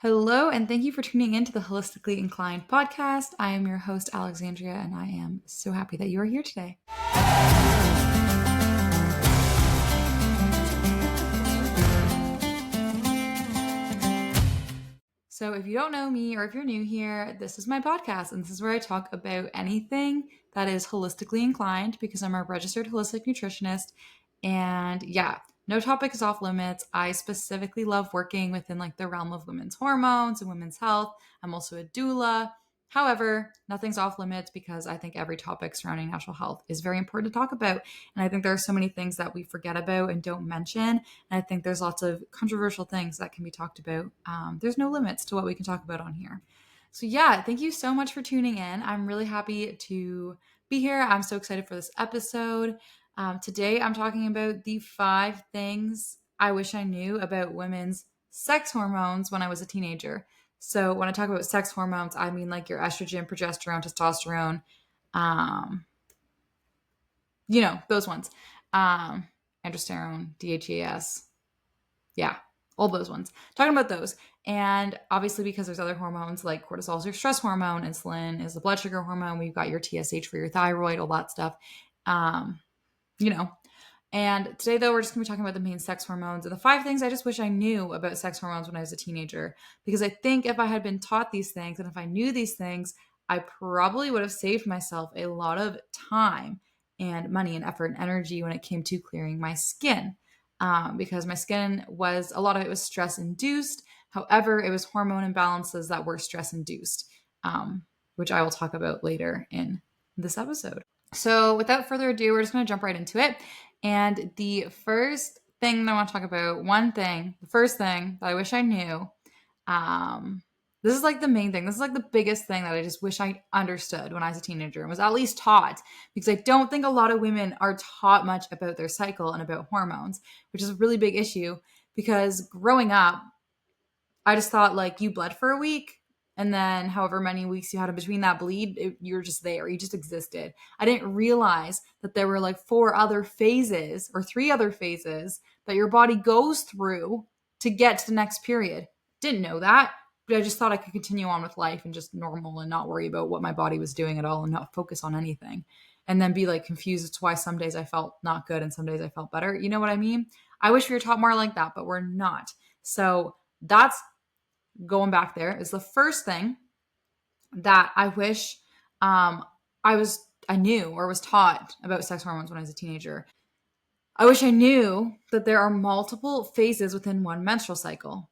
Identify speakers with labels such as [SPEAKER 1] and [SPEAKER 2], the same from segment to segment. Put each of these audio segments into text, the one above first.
[SPEAKER 1] Hello, and thank you for tuning in to the Holistically Inclined podcast. I am your host, Alexandria, and I am so happy that you are here today. So, if you don't know me or if you're new here, this is my podcast, and this is where I talk about anything that is holistically inclined because I'm a registered holistic nutritionist. And yeah, no topic is off limits. I specifically love working within like the realm of women's hormones and women's health. I'm also a doula. However, nothing's off limits because I think every topic surrounding natural health is very important to talk about. And I think there are so many things that we forget about and don't mention. And I think there's lots of controversial things that can be talked about. There's no limits to what we can talk about on here. So, yeah, thank you so much for tuning in. I'm really happy to be here. I'm so excited for this episode. Today, I'm talking about the 5 things I wish I knew about women's sex hormones when I was a teenager. So, when I talk about sex hormones, I mean like your estrogen, progesterone, testosterone, um, those ones. Androsterone, DHEAS. Yeah, all those ones. Talking about those. And obviously, because there's other hormones like cortisol is your stress hormone, insulin is the blood sugar hormone, we've got your TSH for your thyroid, all that stuff. Um, you know, and today, though, we're just going to be talking about the main sex hormones and the 5 things I just wish I knew about sex hormones when I was a teenager. Because I think if I had been taught these things and if I knew these things, I probably would have saved myself a lot of time and money and effort and energy when it came to clearing my skin. Because my skin was, a lot of it was stress induced. However, it was hormone imbalances that were stress induced, which I will talk about later in this episode. So, without further ado, we're just going to jump right into it. And the first thing that I want to talk about, the first thing that I wish I knew, this is like the main thing. This is like the biggest thing that I just wish I understood when I was a teenager and was at least taught, because I don't think a lot of women are taught much about their cycle and about hormones, which is a really big issue because growing up, I just thought like you bled for a week and then however many weeks you had in between that bleed, you're just there. You just existed. I didn't realize that there were like 3 other phases that your body goes through to get to the next period. Didn't know that, but I just thought I could continue on with life and just normal and not worry about what my body was doing at all and not focus on anything. And then be like confused as to why some days I felt not good and some days I felt better. You know what I mean? I wish we were taught more like that, but we're not. So that's going back there is the first thing that I wish I knew or was taught about sex hormones when I was a teenager. I wish I knew that there are multiple phases within one menstrual cycle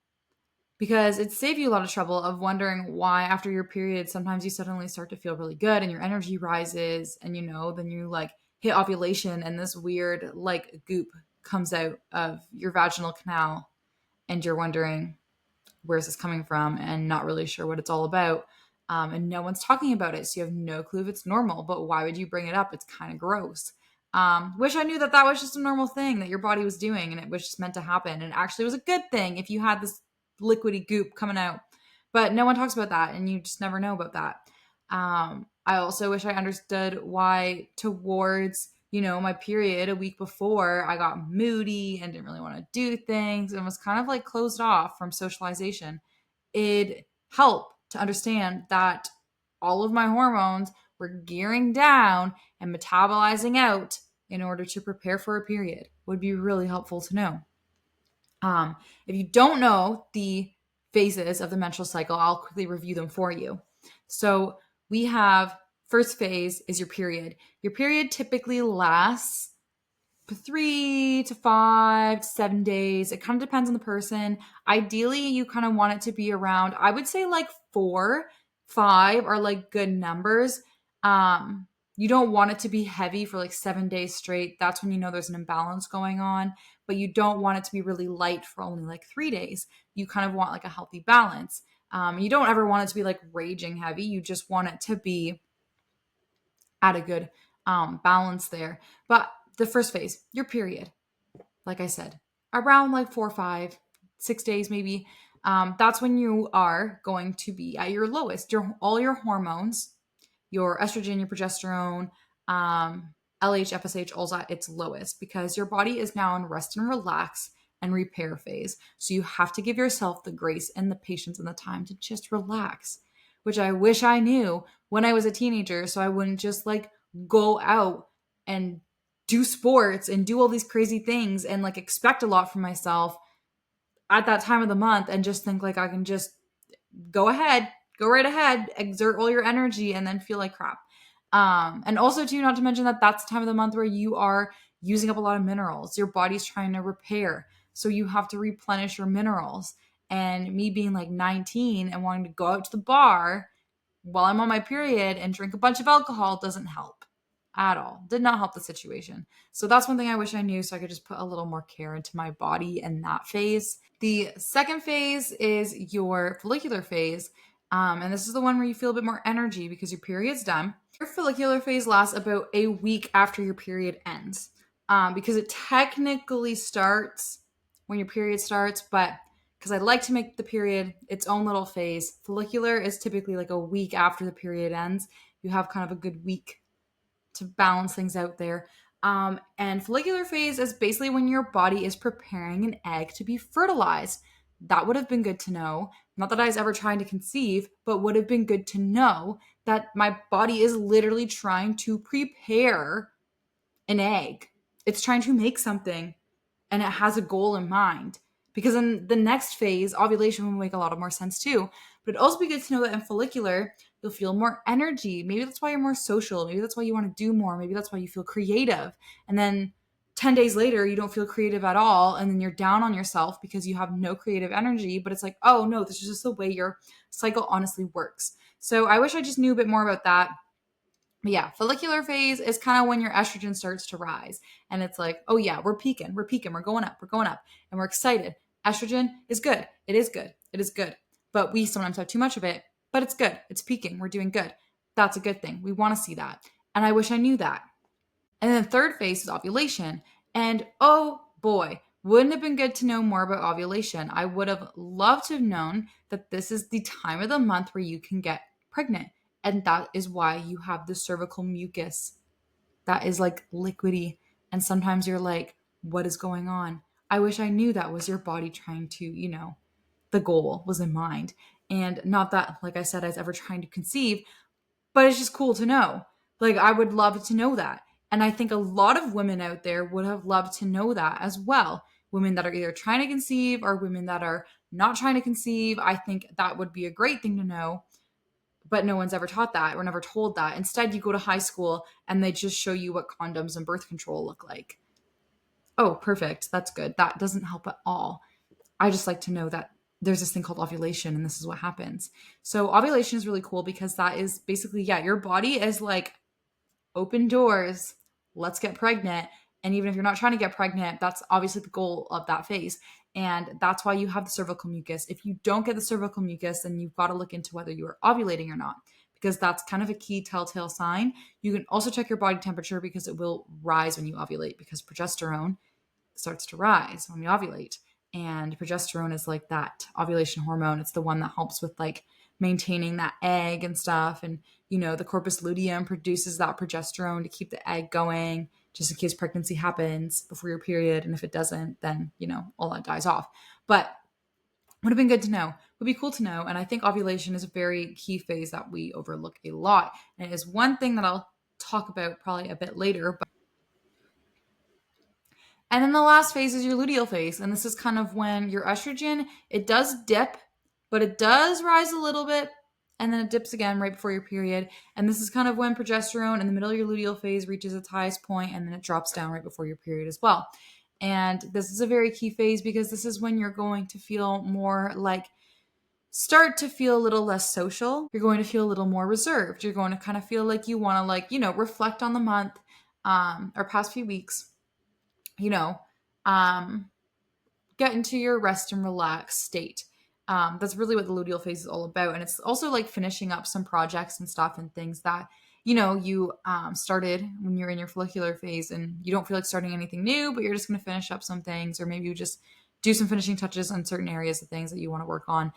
[SPEAKER 1] because it saves you a lot of trouble of wondering why after your period sometimes you suddenly start to feel really good and your energy rises and then you like hit ovulation and this weird like goop comes out of your vaginal canal and you're wondering where's this coming from and not really sure what it's all about. And no one's talking about it. So you have no clue if it's normal, but why would you bring it up? It's kind of gross. Wish I knew that that was just a normal thing that your body was doing and it was just meant to happen. And actually was a good thing if you had this liquidy goop coming out, but no one talks about that and you just never know about that. I also wish I understood why towards my period a week before, I got moody and didn't really want to do things and was kind of like closed off from socialization. It helped to understand that all of my hormones were gearing down and metabolizing out in order to prepare for a period would be really helpful to know. If you don't know the phases of the menstrual cycle, I'll quickly review them for you. So we have first phase is your period. Your period typically lasts 3 to 5 to 7 days. It kind of depends on the person. Ideally, you kind of want it to be around, I would say like 4, 5 are like good numbers. You don't want it to be heavy for like 7 days straight. That's when there's an imbalance going on, but you don't want it to be really light for only like 3 days. You kind of want like a healthy balance. You don't ever want it to be like raging heavy. You just want it to be at a good balance there. But the first phase, your period, like I said, around like 4, 5, 6 days maybe. That's when you are going to be at your lowest. All your hormones, your estrogen, your progesterone, LH, FSH, all at its lowest because your body is now in rest and relax and repair phase. So you have to give yourself the grace and the patience and the time to just relax, which I wish I knew when I was a teenager, so I wouldn't just like go out and do sports and do all these crazy things and like expect a lot from myself at that time of the month and just think like I can just go ahead, go right ahead, exert all your energy and then feel like crap. And also too, not to mention that that's the time of the month where you are using up a lot of minerals. Your body's trying to repair. So you have to replenish your minerals. And me being like 19 and wanting to go out to the bar while I'm on my period and drink a bunch of alcohol doesn't help at all. Did not help the situation. So that's one thing I wish I knew so I could just put a little more care into my body in that phase. The second phase is your follicular phase. And this is the one where you feel a bit more energy because your period's done. Your follicular phase lasts about a week after your period ends because it technically starts when your period starts, but because I like to make the period its own little phase, follicular is typically like a week after the period ends. You have kind of a good week to balance things out there. And follicular phase is basically when your body is preparing an egg to be fertilized. That would have been good to know. Not that I was ever trying to conceive, but would have been good to know that my body is literally trying to prepare an egg. It's trying to make something and it has a goal in mind. Because in the next phase, ovulation will make a lot of more sense too. But it'd also be good to know that in follicular, you'll feel more energy. Maybe that's why you're more social. Maybe that's why you want to do more. Maybe that's why you feel creative. And then 10 days later, you don't feel creative at all. And then you're down on yourself because you have no creative energy. But it's like, oh no, this is just the way your cycle honestly works. So I wish I just knew a bit more about that. But yeah, follicular phase is kind of when your estrogen starts to rise. And it's like, oh yeah, we're peaking, we're going up, and we're excited. Estrogen is good. It is good. It is good. But we sometimes have too much of it, but it's good. It's peaking. We're doing good. That's a good thing. We want to see that. And I wish I knew that. And then the third phase is ovulation. And oh boy, wouldn't it have been good to know more about ovulation? I would have loved to have known that this is the time of the month where you can get pregnant. And that is why you have the cervical mucus that is like liquidy. And sometimes you're like, what is going on? I wish I knew that was your body trying to, the goal was in mind. And not that, like I said, I was ever trying to conceive, but it's just cool to know. Like, I would love to know that. And I think a lot of women out there would have loved to know that as well. Women that are either trying to conceive or women that are not trying to conceive. I think that would be a great thing to know. But no one's ever taught that or never told that. Instead, you go to high school and they just show you what condoms and birth control look like. Oh, perfect. That's good. That doesn't help at all. I just like to know that there's this thing called ovulation and this is what happens. So ovulation is really cool because that is basically, yeah, your body is like open doors. Let's get pregnant. And even if you're not trying to get pregnant, that's obviously the goal of that phase. And that's why you have the cervical mucus. If you don't get the cervical mucus, then you've got to look into whether you are ovulating or not, because that's kind of a key telltale sign. You can also check your body temperature because it will rise when you ovulate because progesterone starts to rise when you ovulate. And progesterone is like that ovulation hormone. It's the one that helps with like maintaining that egg and stuff. And, the corpus luteum produces that progesterone to keep the egg going just in case pregnancy happens before your period. And if it doesn't, then, all that dies off. But would have been good to know, would be cool to know. And I think ovulation is a very key phase that we overlook a lot. And it is one thing that I'll talk about probably a bit later. And then the last phase is your luteal phase. And this is kind of when your estrogen, it does dip, but it does rise a little bit. And then it dips again right before your period. And this is kind of when progesterone in the middle of your luteal phase reaches its highest point, and then it drops down right before your period as well. And this is a very key phase because this is when you're going to feel more like, start to feel a little less social. You're going to feel a little more reserved. You're going to kind of feel like you want to reflect on the month or past few weeks, get into your rest and relax state. That's really what the luteal phase is all about. And it's also like finishing up some projects and stuff and things that, you started when you're in your follicular phase and you don't feel like starting anything new, but you're just going to finish up some things, or maybe you just do some finishing touches on certain areas of things that you want to work on,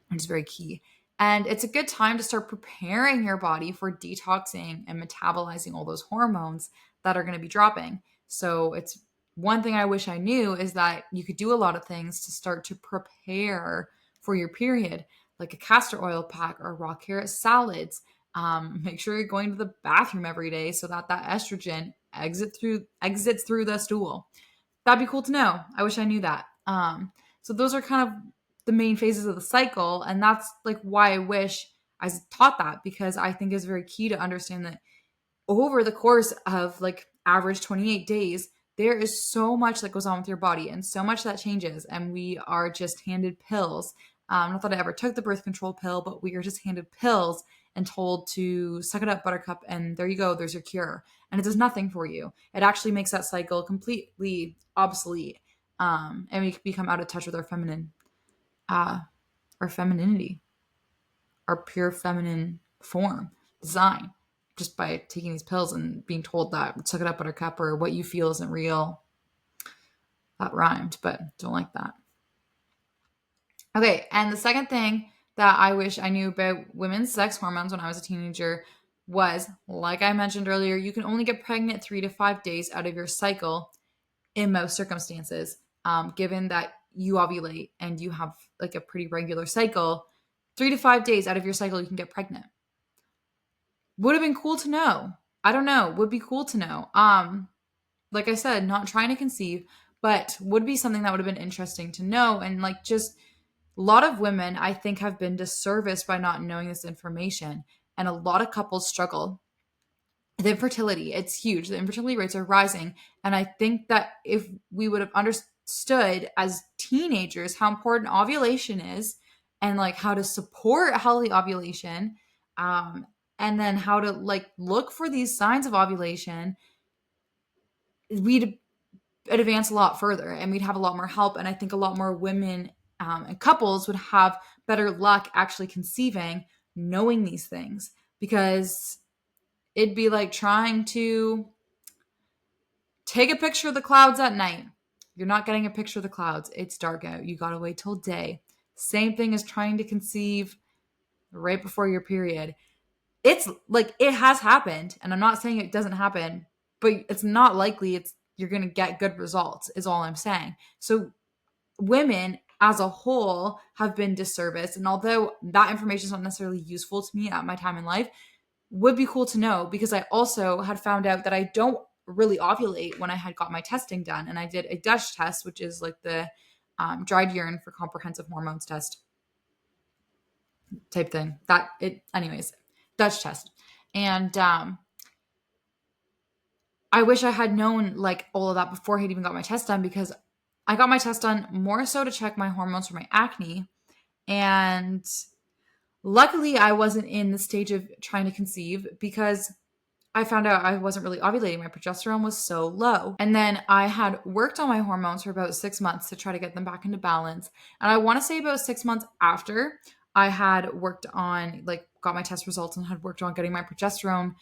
[SPEAKER 1] which is very key. And it's a good time to start preparing your body for detoxing and metabolizing all those hormones that are going to be dropping. So it's one thing I wish I knew is that you could do a lot of things to start to prepare for your period, like a castor oil pack or raw carrot salads. Make sure you're going to the bathroom every day so that that estrogen exits through the stool. That'd be cool to know. I wish I knew that. So those are kind of the main phases of the cycle, and that's like why I wish I taught that, because I think it's very key to understand that over the course of like average 28 days, there is so much that goes on with your body and so much that changes. And we are just handed pills. Not that I ever took the birth control pill, but we are just handed pills and told to suck it up, buttercup, and there you go, there's your cure. And it does nothing for you. It actually makes that cycle completely obsolete. And we become out of touch with our femininity, our pure feminine form, design, just by taking these pills and being told that suck it up, buttercup, or what you feel isn't real. That rhymed, but don't like that. Okay, and the second thing that I wish I knew about women's sex hormones when I was a teenager was, like I mentioned earlier, you can only get pregnant 3 to 5 days out of your cycle in most circumstances. Given that you ovulate and you have like a pretty regular cycle, 3 to 5 days out of your cycle, you can get pregnant. Would have been cool to know. I don't know. Would be cool to know. Like I said, not trying to conceive, but would be something that would have been interesting to know. And like just a lot of women, I think, have been disserviced by not knowing this information. And a lot of couples struggle. The infertility, it's huge. The infertility rates are rising. And I think that if we would have understood as teenagers how important ovulation is and like how to support healthy ovulation, and then how to like look for these signs of ovulation, we'd advance a lot further and we'd have a lot more help. And I think a lot more women and couples would have better luck actually conceiving, knowing these things, because it'd be like trying to take a picture of the clouds at night. You're not getting a picture of the clouds. It's dark out. You got to wait till day. Same thing as trying to conceive right before your period. It's like it has happened, and I'm not saying it doesn't happen, but it's not likely you're going to get good results is all I'm saying. So women as a whole have been disserviced, and although that information is not necessarily useful to me at my time in life, would be cool to know, because I also had found out that I don't really ovulate when I had got my testing done, and I did a Dutch test, which is like the dried urine for comprehensive hormones test type thing. Anyways, Dutch test. And I wish I had known like all of that before I had even got my test done, because I got my test done more so to check my hormones for my acne. And luckily I wasn't in the stage of trying to conceive, because I found out I wasn't really ovulating. My progesterone was so low. And then I had worked on my hormones for about 6 months to try to get them back into balance. And I want to say about 6 months after I had worked on, like, got my test results and had worked on getting my progesterone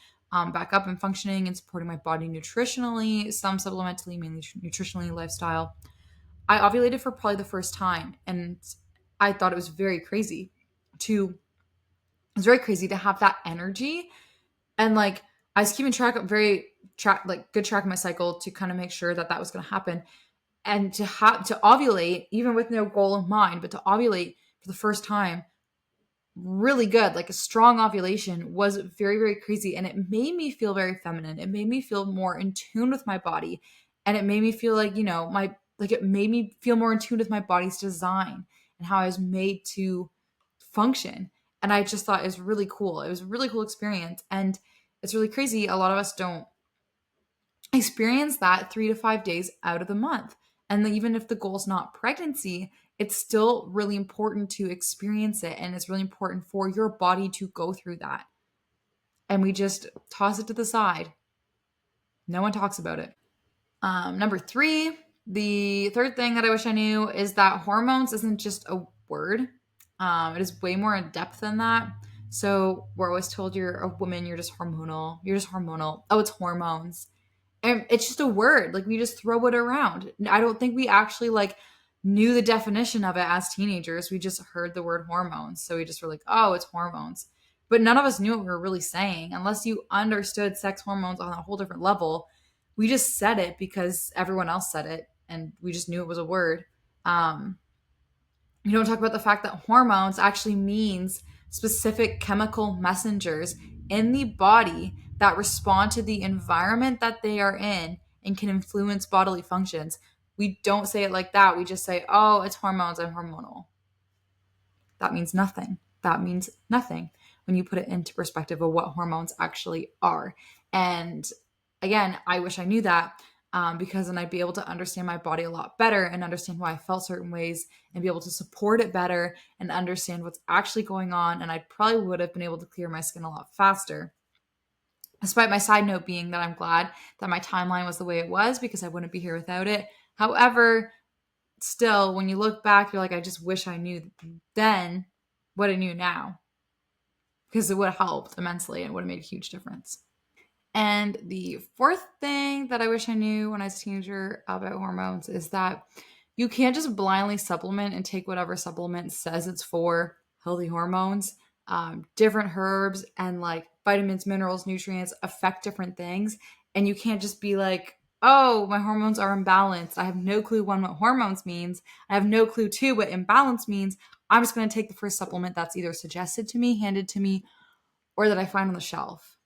[SPEAKER 1] back up and functioning and supporting my body nutritionally, some supplementally, mainly nutritionally, lifestyle. I ovulated for probably the first time. And I thought it was very crazy to have that energy. And like, I was keeping good track of my cycle to kind of make sure that was going to happen, and to ovulate even with no goal in mind, but to ovulate for the first time, really good, like a strong ovulation, was very, very crazy. And it made me feel very feminine. It made me feel more in tune with my body. And it made me feel like, it made me feel more in tune with my body's design and how I was made to function. And I just thought it was really cool. It was a really cool experience. And it's really crazy. A lot of us don't experience that 3 to 5 days out of the month. And even if the goal is not pregnancy, it's still really important to experience it. And it's really important for your body to go through that. And we just toss it to the side. No one talks about it. Number 3, the third thing that I wish I knew is that hormones isn't just a word. It is way more in depth than that. So we're always told you're a woman, you're just hormonal. You're just hormonal. Oh, it's hormones. And it's just a word. Like, we just throw it around. I don't think we actually like knew the definition of it as teenagers. We just heard the word hormones. So we just were like, oh, it's hormones. But none of us knew what we were really saying unless you understood sex hormones on a whole different level. We just said it because everyone else said it and we just knew it was a word. Um, you don't talk about the fact that hormones actually means specific chemical messengers in the body that respond to the environment that they are in and can influence bodily functions. We don't say it like that. We just say, oh, it's hormones, I'm hormonal. That means nothing. That means nothing when you put it into perspective of what hormones actually are. And again, I wish I knew that, because then I'd be able to understand my body a lot better and understand why I felt certain ways and be able to support it better and understand what's actually going on. And I probably would have been able to clear my skin a lot faster. Despite my side note being that I'm glad that my timeline was the way it was because I wouldn't be here without it. However, still, when you look back, you're like, I just wish I knew then what I knew now because it would have helped immensely and it would have made a huge difference. And the fourth thing that I wish I knew when I was a teenager about hormones is that you can't just blindly supplement and take whatever supplement says it's for healthy hormones. Different herbs and like vitamins, minerals, nutrients affect different things. And you can't just be like, oh, my hormones are imbalanced. I have no clue, one, what hormones means. I have no clue, two, what imbalance means. I'm just going to take the first supplement that's either suggested to me, handed to me, or that I find on the shelf.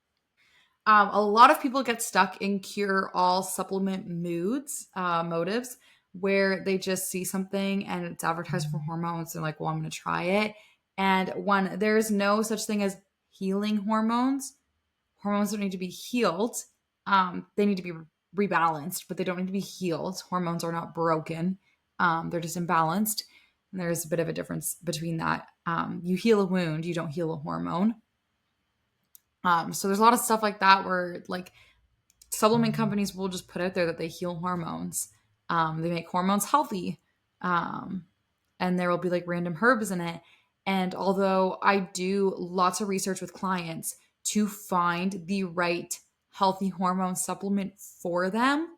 [SPEAKER 1] A lot of people get stuck in cure all supplement motives, where they just see something and it's advertised for hormones. They're like, well, I'm going to try it. And one, there's no such thing as healing hormones. Hormones don't need to be healed. They need to be rebalanced, but they don't need to be healed. Hormones are not broken. They're just imbalanced. And there's a bit of a difference between that. You heal a wound, you don't heal a hormone. So there's a lot of stuff like that where like supplement companies will just put out there that they heal hormones. They make hormones healthy. And there will be like random herbs in it. And although I do lots of research with clients to find the right healthy hormone supplement for them,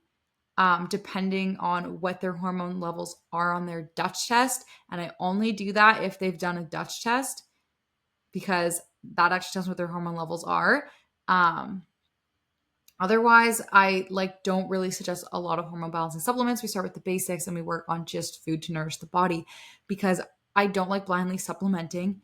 [SPEAKER 1] depending on what their hormone levels are on their Dutch test. And I only do that if they've done a Dutch test because that actually tells me what their hormone levels are. Otherwise, I like don't really suggest a lot of hormone balancing supplements. We start with the basics and we work on just food to nourish the body because I don't like blindly supplementing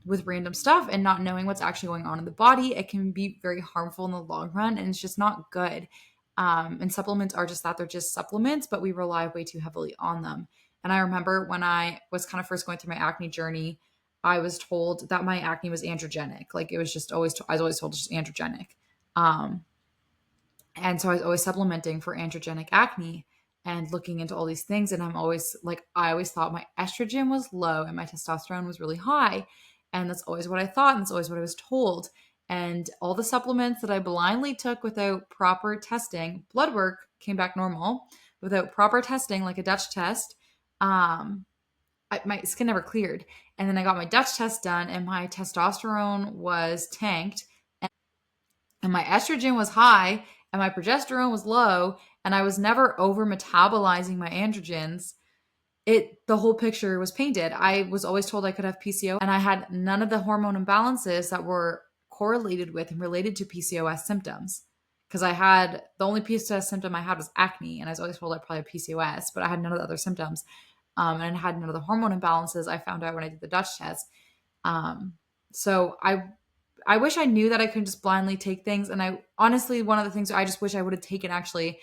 [SPEAKER 1] with random stuff and not knowing what's actually going on in the body. It can be very harmful in the long run and it's just not good. And supplements are just that, they're just supplements, but we rely way too heavily on them. And I remember when I was kind of first going through my acne journey, I was told that my acne was androgenic. Like it was just always, I was always told it's just androgenic. Um, and so I was always supplementing for androgenic acne and looking into all these things. And I'm always like, I always thought my estrogen was low and my testosterone was really high. And that's always what I thought. And that's always what I was told. And all the supplements that I blindly took without proper testing, blood work came back normal. Without proper testing, like a Dutch test, my skin never cleared. And then I got my Dutch test done and my testosterone was tanked and my estrogen was high and my progesterone was low and I was never over metabolizing my androgens. The whole picture was painted. I was always told I could have PCOS and I had none of the hormone imbalances that were correlated with and related to PCOS symptoms. Because I had the only PCOS symptom I had was acne, and I was always told I probably had PCOS, but I had none of the other symptoms. And I had none of the hormone imbalances I found out when I did the Dutch test. So I wish I knew that I couldn't just blindly take things. And I honestly, one of the things I just wish I would have taken actually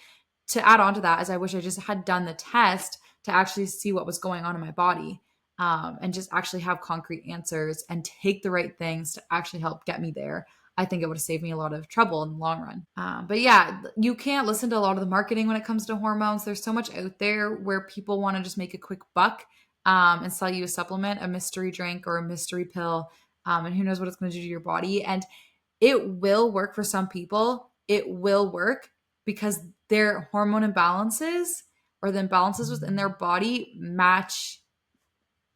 [SPEAKER 1] to add on to that is I wish I just had done the test to actually see what was going on in my body, and just actually have concrete answers and take the right things to actually help get me there. I think it would have saved me a lot of trouble in the long run. But yeah, you can't listen to a lot of the marketing when it comes to hormones. There's so much out there where people want to just make a quick buck, and sell you a supplement, a mystery drink, or a mystery pill. And who knows what it's going to do to your body. And it will work for some people. It will work because their hormone imbalances or the imbalances within their body match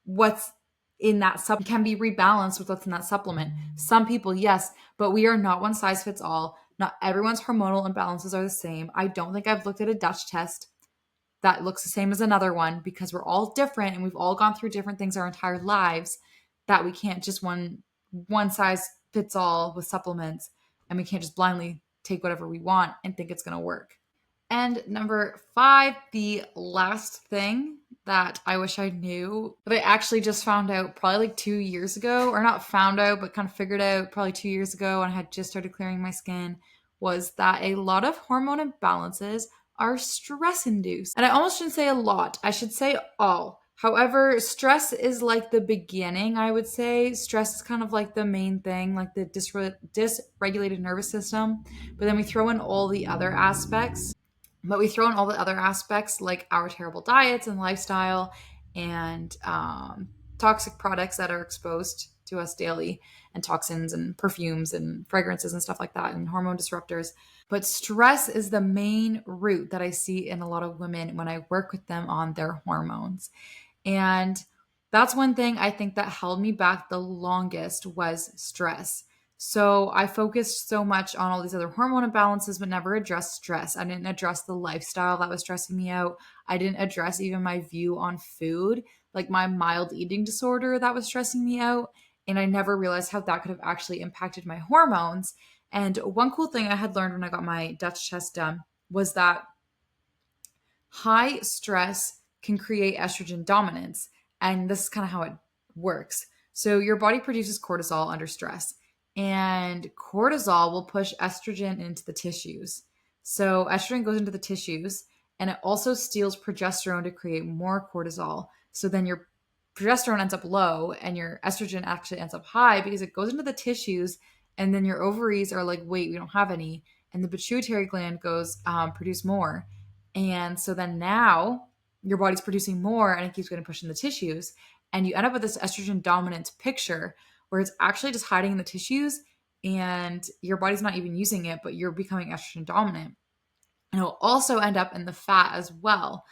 [SPEAKER 1] what's in that supplement, can be rebalanced with what's in that supplement. Some people, yes, but we are not one size fits all. Not everyone's hormonal imbalances are the same. I don't think I've looked at a Dutch test that looks the same as another one because we're all different and we've all gone through different things our entire lives, that we can't just one size fits all with supplements, and we can't just blindly take whatever we want and think it's going to work. And number 5, the last thing that I wish I knew, that I actually just found out probably like 2 years ago, or not found out, but kind of figured out probably 2 years ago when I had just started clearing my skin, was that a lot of hormone imbalances are stress induced. And I almost shouldn't say a lot, I should say all. However, stress is like the beginning, I would say. Stress is kind of like the main thing, like the dysregulated nervous system. But then we throw in all the other aspects. But we throw in all the other aspects like our terrible diets and lifestyle and toxic products that are exposed to us daily, and toxins and perfumes and fragrances and stuff like that, and hormone disruptors. But stress is the main root that I see in a lot of women when I work with them on their hormones. And that's one thing I think that held me back the longest was stress. So I focused so much on all these other hormone imbalances, but never addressed stress. I didn't address the lifestyle that was stressing me out. I didn't address even my view on food, like my mild eating disorder that was stressing me out. And I never realized how that could have actually impacted my hormones. And one cool thing I had learned when I got my Dutch test done was that high stress can create estrogen dominance. And this is kind of how it works. So your body produces cortisol under stress, and cortisol will push estrogen into the tissues. So estrogen goes into the tissues, and it also steals progesterone to create more cortisol. So then your progesterone ends up low and your estrogen actually ends up high because it goes into the tissues, and then your ovaries are like, wait, we don't have any. And the pituitary gland goes, produce more. And so then now your body's producing more and it keeps getting pushed in the tissues. And you end up with this estrogen dominant picture where it's actually just hiding in the tissues and your body's not even using it, but you're becoming estrogen dominant. And it'll also end up in the fat as well.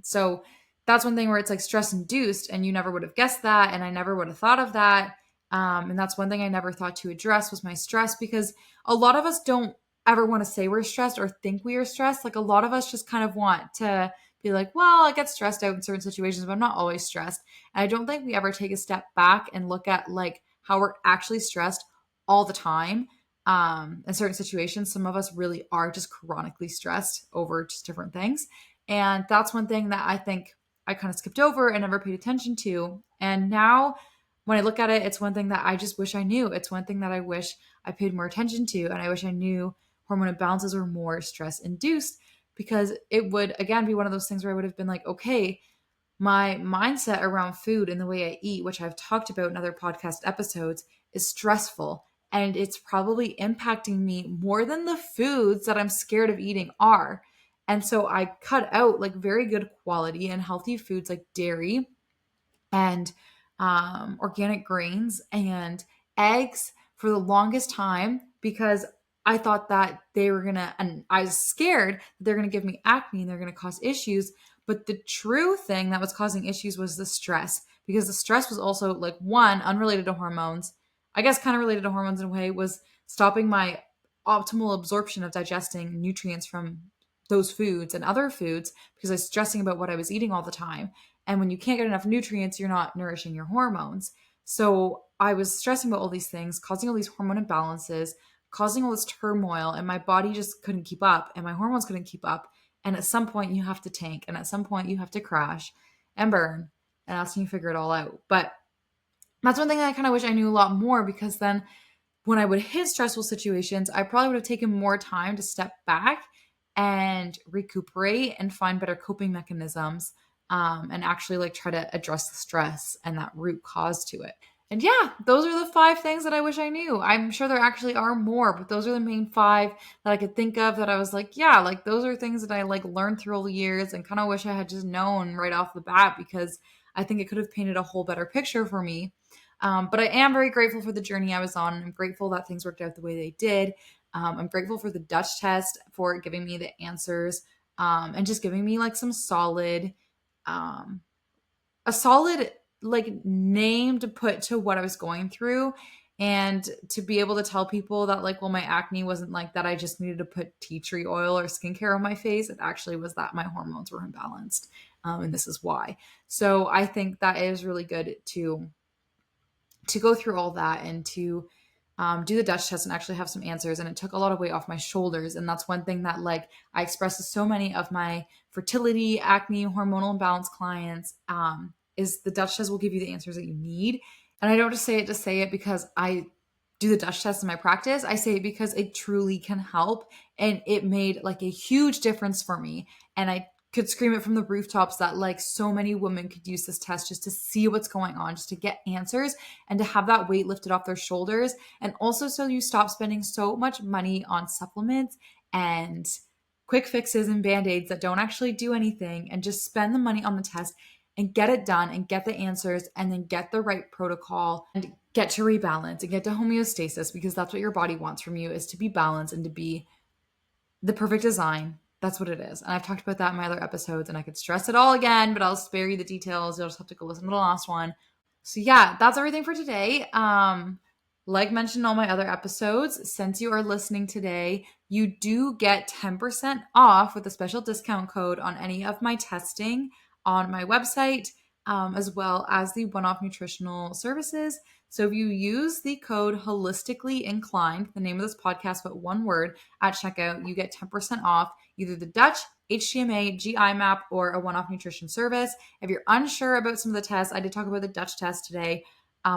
[SPEAKER 1] So that's one thing where it's like stress induced, and you never would have guessed that. And I never would have thought of that. And that's one thing I never thought to address was my stress, because a lot of us don't ever want to say we're stressed or think we are stressed. Like a lot of us just kind of want to be like, well, I get stressed out in certain situations, but I'm not always stressed. And I don't think we ever take a step back and look at like how we're actually stressed all the time. In certain situations, some of us really are just chronically stressed over just different things. And that's one thing that I think I kind of skipped over and never paid attention to. And now when I look at it, it's one thing that I just wish I knew. It's one thing that I wish I paid more attention to. And I wish I knew hormone imbalances were more stress induced, because it would, again, be one of those things where I would have been like, okay, my mindset around food and the way I eat, which I've talked about in other podcast episodes, is stressful. And it's probably impacting me more than the foods that I'm scared of eating are. And so I cut out like very good quality and healthy foods like dairy and organic grains and eggs for the longest time, because I thought that they were gonna, and I was scared that they're gonna give me acne and they're gonna cause issues. But the true thing that was causing issues was the stress, because the stress was also like one, unrelated to hormones. I guess kind of related to hormones in a way, was stopping my optimal absorption of digesting nutrients from those foods and other foods, because I was stressing about what I was eating all the time. And when you can't get enough nutrients, you're not nourishing your hormones. So I was stressing about all these things, causing all these hormone imbalances, causing all this turmoil, and my body just couldn't keep up and my hormones couldn't keep up. And at some point you have to tank, and at some point you have to crash and burn, and that's when you figure it all out. But that's one thing that I kind of wish I knew a lot more, because then when I would hit stressful situations, I probably would have taken more time to step back and recuperate and find better coping mechanisms, and actually like try to address the stress and that root cause to it. And yeah, those are the 5 things that I wish I knew. I'm sure there actually are more, but those are the main 5 that I could think of that I was like, yeah, like those are things that I like learned through all the years and kind of wish I had just known right off the bat, because I think it could have painted a whole better picture for me. But I am very grateful for the journey I was on. I'm grateful that things worked out the way they did. I'm grateful for the Dutch test for giving me the answers, and just giving me like some solid, a solid like name to put to what I was going through, and to be able to tell people that like, well, my acne wasn't like that I just needed to put tea tree oil or skincare on my face. It actually was that my hormones were imbalanced, and this is why. So I think that is really good to go through all that, and to do the Dutch test and actually have some answers. And it took a lot of weight off my shoulders. And that's one thing that like I express to so many of my fertility, acne, hormonal imbalance clients, is the Dutch test will give you the answers that you need. And I don't just say it to say it because I do the Dutch test in my practice. I say it because it truly can help. And it made like a huge difference for me. And I could scream it from the rooftops that like so many women could use this test just to see what's going on, just to get answers and to have that weight lifted off their shoulders. And also so you stop spending so much money on supplements and quick fixes and band-aids that don't actually do anything, and just spend the money on the test and get it done and get the answers and then get the right protocol and get to rebalance and get to homeostasis, because that's what your body wants from you, is to be balanced and to be the perfect design. That's what it is. And I've talked about that in my other episodes, and I could stress it all again, but I'll spare you the details. You'll just have to go listen to the last one. So yeah, that's everything for today. Like mentioned in all my other episodes, since you are listening today, you do get 10% off with a special discount code on any of my testing on my website, as well as the one-off nutritional services. So if you use the code holistically inclined, the name of this podcast, but one word, at checkout, you get 10% off either the Dutch, HTMA, GI map, or a one-off nutrition service. If you're unsure about some of the tests, I did talk about the Dutch test today,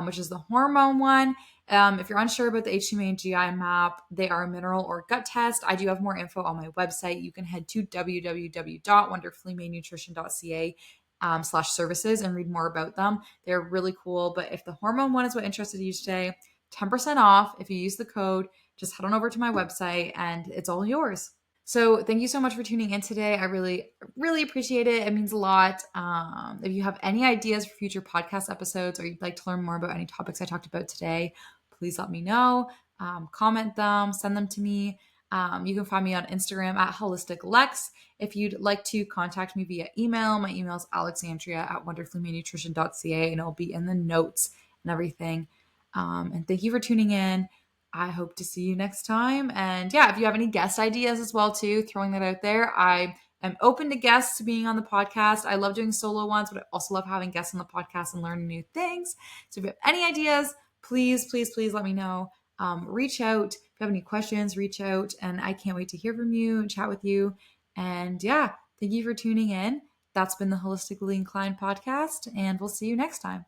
[SPEAKER 1] which is the hormone one. If you're unsure about the HTMA and GI map, they are a mineral or gut test. I do have more info on my website. You can head to www.wonderfullymadenutrition.ca /services and read more about them. They're really cool. But if the hormone one is what interested you today, 10% off if you use the code. Just head on over to my website and it's all yours. So thank you so much for tuning in today. I really, really appreciate it. It means a lot. If you have any ideas for future podcast episodes, or you'd like to learn more about any topics I talked about today, please let me know. Comment them, send them to me. You can find me on Instagram at holisticlex. If you'd like to contact me via email, my email is alexandria@wonderfullymadenutrition.ca, and it'll be in the notes and everything. And thank you for tuning in. I hope to see you next time. And yeah, if you have any guest ideas as well too, throwing that out there. I am open to guests being on the podcast. I love doing solo ones, but I also love having guests on the podcast and learning new things. So if you have any ideas, please, please, please let me know. Reach out. If you have any questions, reach out. And I can't wait to hear from you and chat with you. And yeah, thank you for tuning in. That's been the Holistically Inclined podcast, and we'll see you next time.